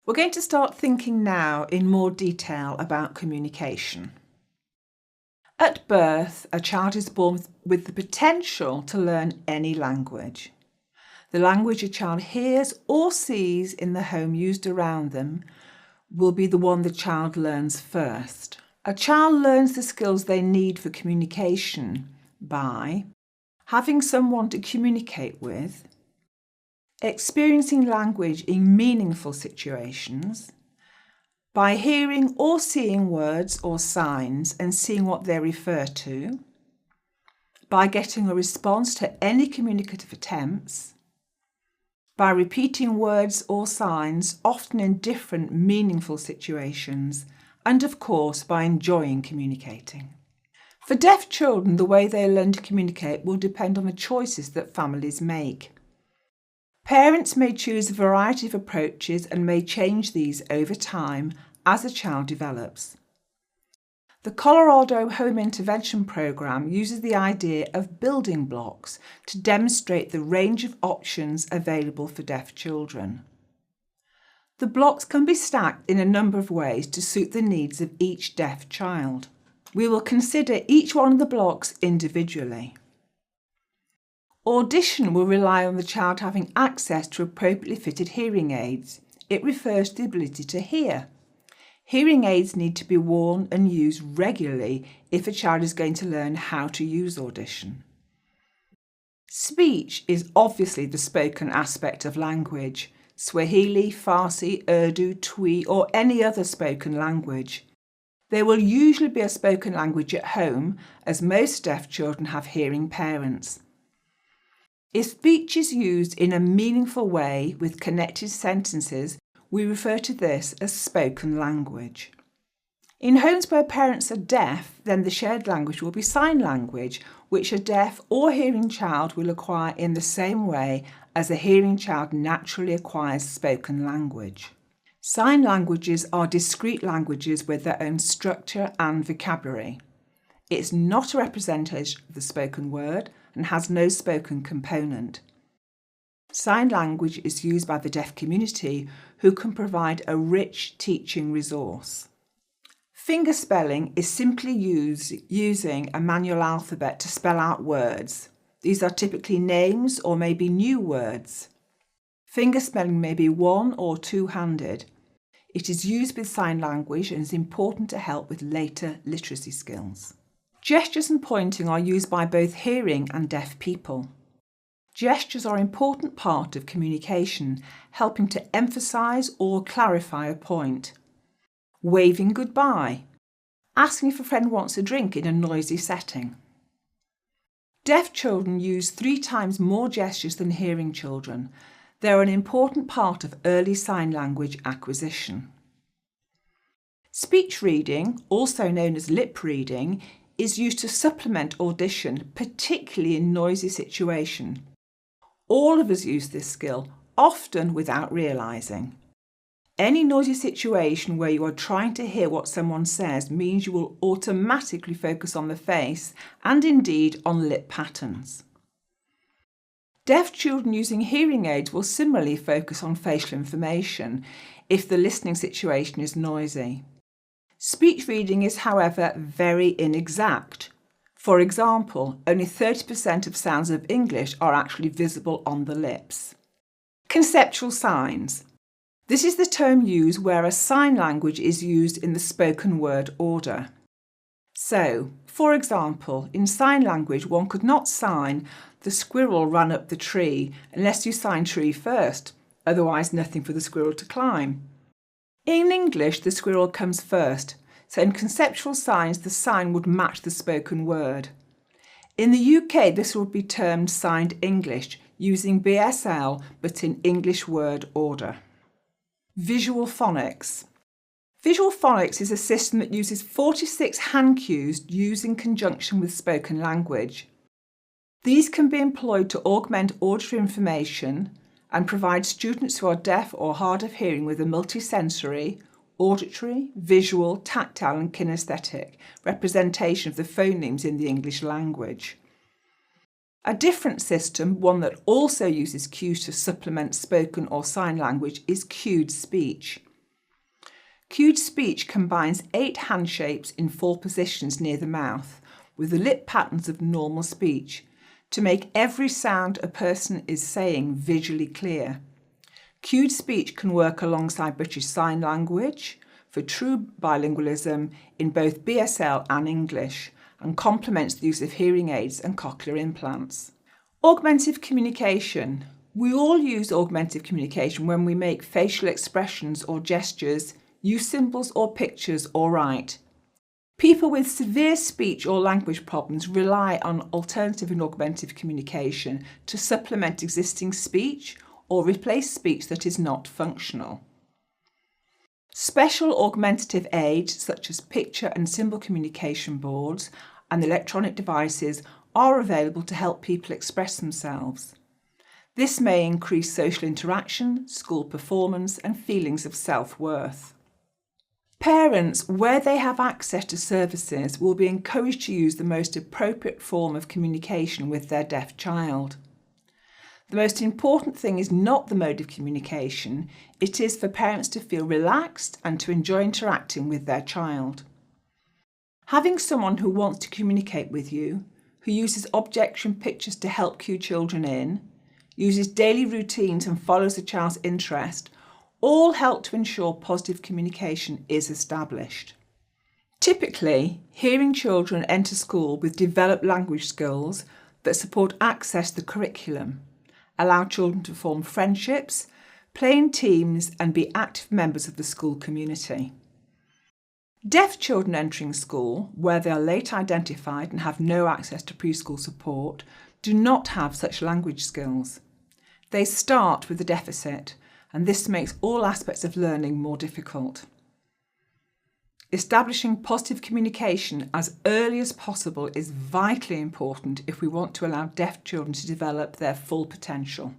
We're going to start thinking now in more detail about communication. At birth, a child is born with the potential to learn any language. The language a child hears or sees in the home used around them will be the one the child learns first. A child learns the skills they need for communication by having someone to communicate with, experiencing language in meaningful situations, by hearing or seeing words or signs and seeing what they refer to, by getting a response to any communicative attempts, by repeating words or signs, often in different meaningful situations, and of course by enjoying communicating. For deaf children, the way they learn to communicate will depend on the choices that families make. Parents may choose a variety of approaches and may change these over time as a child develops. The Colorado Home Intervention Program uses the idea of building blocks to demonstrate the range of options available for deaf children. The blocks can be stacked in a number of ways to suit the needs of each deaf child. We will consider each one of the blocks individually. Audition will rely on the child having access to appropriately fitted hearing aids. It refers to the ability to hear. Hearing aids need to be worn and used regularly if a child is going to learn how to use Audition. Speech is obviously the spoken aspect of language. Swahili, Farsi, Urdu, Twi, or any other spoken language. There will usually be a spoken language at home, as most deaf children have hearing parents. If speech is used in a meaningful way with connected sentences, we refer to this as spoken language. In homes where parents are deaf, then the shared language will be sign language, which a deaf or hearing child will acquire in the same way as a hearing child naturally acquires spoken language. Sign languages are discrete languages with their own structure and vocabulary. It's not a representation of the spoken word and has no spoken component. Sign language is used by the deaf community, who can provide a rich teaching resource. Fingerspelling is simply using a manual alphabet to spell out words. These are typically names or maybe new words. Fingerspelling may be one- or two-handed. It is used with sign language and is important to help with later literacy skills. Gestures and pointing are used by both hearing and deaf people. Gestures are an important part of communication, helping to emphasise or clarify a point. Waving goodbye. Asking if a friend wants a drink in a noisy setting. Deaf children use 3 times more gestures than hearing children. They're an important part of early sign language acquisition. Speech reading, also known as lip reading, is used to supplement audition, particularly in noisy situations. All of us use this skill, often without realising. Any noisy situation where you are trying to hear what someone says means you will automatically focus on the face and indeed on lip patterns. Deaf children using hearing aids will similarly focus on facial information if the listening situation is noisy. Speech reading is, however, very inexact. For example, only 30% of sounds of English are actually visible on the lips. Conceptual signs. This is the term used where a sign language is used in the spoken word order. So, for example, in sign language one could not sign "the squirrel ran up the tree" unless you sign tree first, otherwise nothing for the squirrel to climb. In English, the squirrel comes first, so in conceptual signs the sign would match the spoken word. In the UK, this would be termed signed English, using BSL but in English word order. Visual phonics. Visual phonics is a system that uses 46 hand cues used in conjunction with spoken language. These can be employed to augment auditory information and provide students who are deaf or hard of hearing with a multisensory, auditory, visual, tactile and kinesthetic representation of the phonemes in the English language. A different system, one that also uses cues to supplement spoken or sign language, is cued speech. Cued speech combines 8 hand shapes in 4 positions near the mouth with the lip patterns of normal speech to make every sound a person is saying visually clear. Cued speech can work alongside British Sign Language for true bilingualism in both BSL and English, and complements the use of hearing aids and cochlear implants. Augmentative communication. We all use augmentative communication when we make facial expressions or gestures, use symbols or pictures, or write. People with severe speech or language problems rely on alternative and augmentative communication to supplement existing speech or replace speech that is not functional. Special augmentative aids such as picture and symbol communication boards and electronic devices are available to help people express themselves. This may increase social interaction, school performance, and feelings of self-worth. Parents, where they have access to services, will be encouraged to use the most appropriate form of communication with their deaf child. The most important thing is not the mode of communication, it is for parents to feel relaxed and to enjoy interacting with their child. Having someone who wants to communicate with you, who uses objects and pictures to help cue children in, uses daily routines and follows the child's interest, all help to ensure positive communication is established. Typically, hearing children enter school with developed language skills that support access to the curriculum, allow children to form friendships, play in teams, and be active members of the school community. Deaf children entering school, where they are late identified and have no access to preschool support, do not have such language skills. They start with a deficit, and this makes all aspects of learning more difficult. Establishing positive communication as early as possible is vitally important if we want to allow deaf children to develop their full potential.